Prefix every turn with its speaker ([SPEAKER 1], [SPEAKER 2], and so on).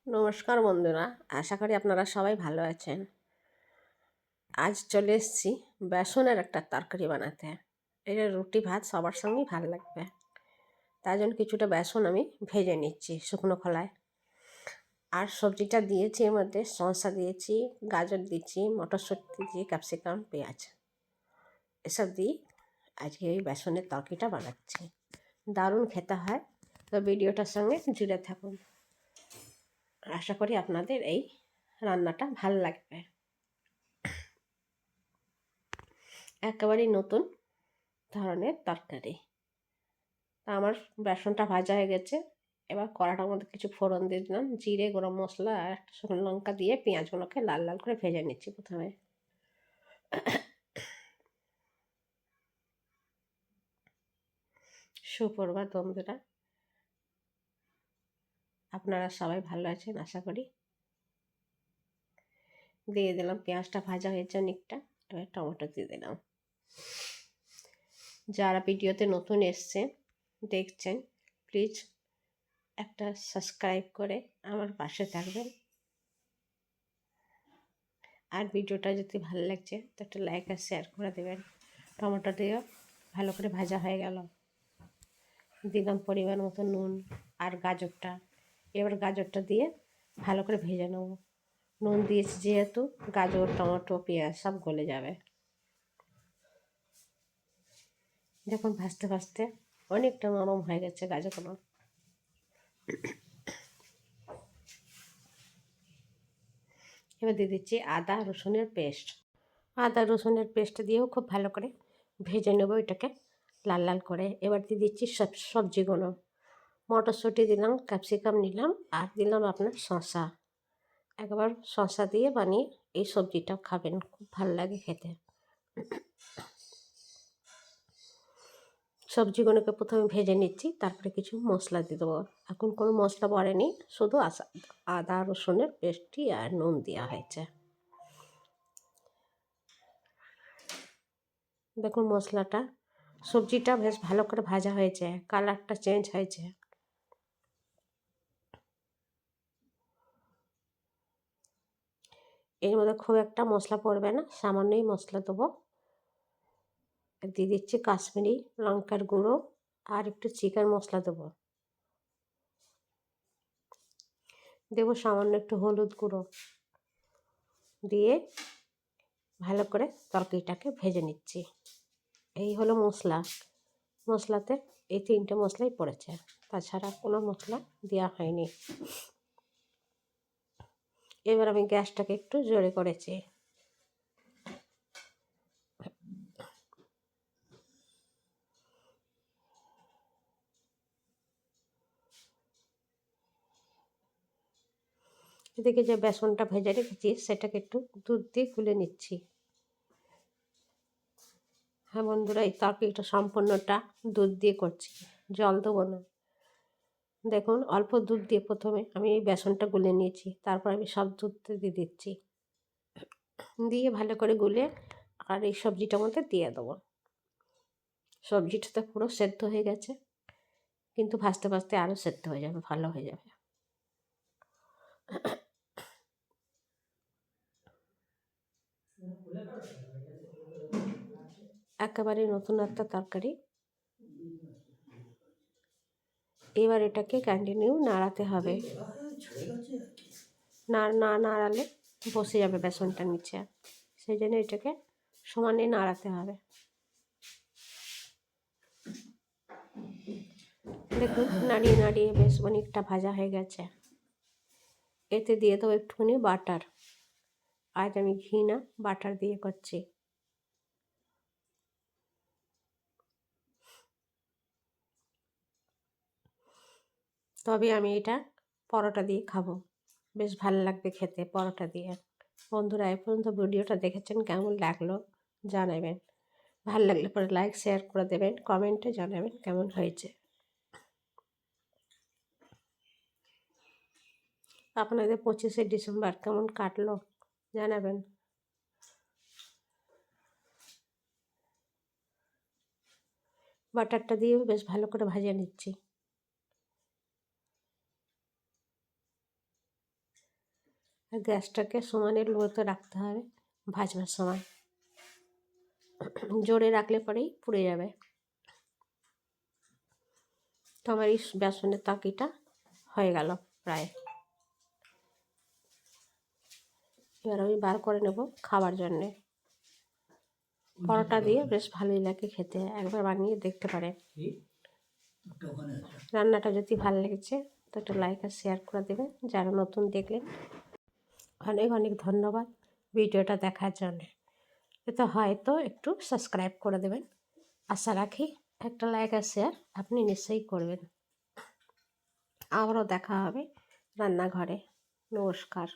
[SPEAKER 1] নমস্কার বন্ধুরা, আশা করি আপনারা সবাই ভালো আছেন। আজ চলে এসেছি বেসনের একটা তরকারি বানাতে। এটা রুটি ভাত সবার সঙ্গেই ভালো লাগবে। তার জন্য কিছুটা বেসন আমি ভেজে নিচ্ছি শুকনো খোলায়। আর সবজিটা দিয়েছি, এর মধ্যে শসা দিয়েছি, গাজর দিচ্ছি, মটরশুঁটি দিয়েছি, ক্যাপসিকাম, পেঁয়াজ এসব দিয়ে আজকে এই বেসনের তরকারিটা বানাচ্ছি। দারুণ খেতে হয়। তো ভিডিওটার সঙ্গে জুড়ে থাকুন। আশা করি আপনাদের এই রান্নাটা ভালো লাগবে। একেবারেই নতুন ধরনের তরকারি। তা আমার বেসনটা ভাজা হয়ে গেছে। এবার কড়াটার মধ্যে কিছু ফোড়ন দিয়ে দিলাম, জিরে, গরম মশলা আর একটা শুকনো লঙ্কা দিয়ে পেঁয়াজগুলোকে লাল লাল করে ভেজে নিচ্ছি প্রথমে। সুপ্রভাত বন্ধুরা, আপনারা সবাই ভালো আছেন আশা করি। দিয়ে দিলাম, পেঁয়াজটা ভাজা হয়েছে অনেকটা। এবার টমেটো দিয়ে দিলাম। যারা ভিডিওতে নতুন এসছেন দেখছেন, প্লিজ একটা সাবস্ক্রাইব করে আমার পাশে থাকবেন। আর ভিডিওটা যদি ভালো লাগছে তো একটা লাইক আর শেয়ার করে দেবেন। টমেটো দিয়েও ভালো করে ভাজা হয়ে গেল। দিলাম পরিমাণ মতো নুন আর গাজরটা। এবার গাজরটা দিয়ে ভালো করে ভেজে নেব। নুন দিয়েছি যেহেতু, গাজর, টমেটো, পেঁয়াজ সব গলে যাবে। দেখুন ভাজতে ভাজতে অনেকটা নরম হয়ে গেছে গাজরগুলো। এবার দিয়ে দিচ্ছি আদা রসুনের পেস্ট। আদা রসুনের পেস্ট দিয়েও খুব ভালো করে ভেজে নেব এটাকে লাল লাল করে। এবার দিয়ে দিচ্ছি সবজিগুলো। মটরশুঁটি দিলাম, ক্যাপসিকাম নিলাম আর দিলাম আপনার শসা। একবার শসা দিয়ে বানিয়ে এই সবজিটা খাবেন, খুব ভালো লাগে খেতে। সবজিগুলোকে প্রথমে ভেজে নিচ্ছি, তারপরে কিছু মশলা দিয়ে দেবো। এখন কোনো মশলা পড়েনি, শুধু আদা রসুনের পেস্টটি আর নুন দেওয়া হয়েছে। দেখুন মশলাটা, সবজিটা বেশ ভালো করে ভাজা হয়েছে, কালারটা চেঞ্জ হয়েছে। এর মধ্যে খুব একটা মশলা পড়বে না, সামান্যই মশলা দেবো। দিয়ে দিচ্ছি কাশ্মীরি লঙ্কার গুঁড়ো আর একটু চিকেন মশলা দেবো। দেবো সামান্য একটু হলুদ গুঁড়ো দিয়ে ভালো করে তরকারিটাকে ভেজে নিচ্ছি। এই হলো মশলা। মশলাতে এই তিনটে মশলাই পড়েছে, তাছাড়া কোনো মশলা দেওয়া হয়নি। এবার আমি গ্যাসটাকে একটু জোরে করেছি। এদিকে যে বেসনটা ভেজে রেখেছি সেটাকে একটু দুধ দিয়ে গুলে নিচ্ছি। হ্যাঁ বন্ধুরা, এই তরকারিটা সম্পূর্ণটা দুধ দিয়ে করছি, জল দেবো না। দেখুন অল্প দুধ দিয়ে প্রথমে আমি এই বেসনটা গুলে নিয়েছি, তারপর আমি সব দুধ দিয়ে দিচ্ছি। দিয়ে ভালো করে গুলে আর এই সবজিটার মধ্যে দিয়ে দেবো। সবজিটা তো পুরো সেদ্ধ হয়ে গেছে, কিন্তু ভাজতে ভাজতে আরও সেদ্ধ হয়ে যাবে, ভালো হয়ে যাবে। একেবারে নতুন একটা তরকারি। এবার এটাকে কন্টিনিউ নাড়াতে হবে, না নাড়ালে বসে যাবে বেসনটা নিচে, সেই জন্য এটাকে সমানে নাড়াতে হবে। দেখুন নাড়িয়ে নাড়িয়ে বেশ অনেকটা ভাজা হয়ে গেছে। এতে দিয়ে দেবো একটুখানি বাটার। আজ আমি ঘি না বাটার দিয়ে করছি। তবে আমি এটা পরোটা দিয়ে খাবো, বেশ ভালো লাগবে খেতে পরোটা দিয়ে। বন্ধুরা এ পর্যন্ত ভিডিওটা দেখেছেন, কেমন লাগলো জানাবেন। ভালো লাগলে পরে লাইক শেয়ার করে দেবেন, কমেন্টে জানাবেন কেমন হয়েছে। আপনাদের 25শে ডিসেম্বর কেমন কাটলো জানাবেন। বাটারটা দিয়েও বেশ ভালো করে ভাজা নিচ্ছি। আর গ্যাসটাকে সমানে লোতে রাখতে হবে ভাজবার সময়। জোরে রাখলে পরেই পুড়ে যাবে। তো আমার এই বেসনের তরকারিটা হয়ে গেল প্রায়। এবার আমি বার করে নেব খাবার জন্যে। পরোটা দিয়ে বেশ ভালোই লাগে খেতে, একবার বানিয়ে দেখতে পারেন। রান্নাটা যদি ভালো লেগেছে তো একটা লাইক আর শেয়ার করে দেবেন। যারা নতুন দেখলেন অনেক অনেক ধন্যবাদ ভিডিওটা দেখার জন্যে। এতে হয়তো একটু সাবস্ক্রাইব করে দেবেন। আশা রাখি একটা লাইক আর শেয়ার আপনি নিশ্চয়ই করবেন। আবারও দেখা হবে রান্নাঘরে। নমস্কার।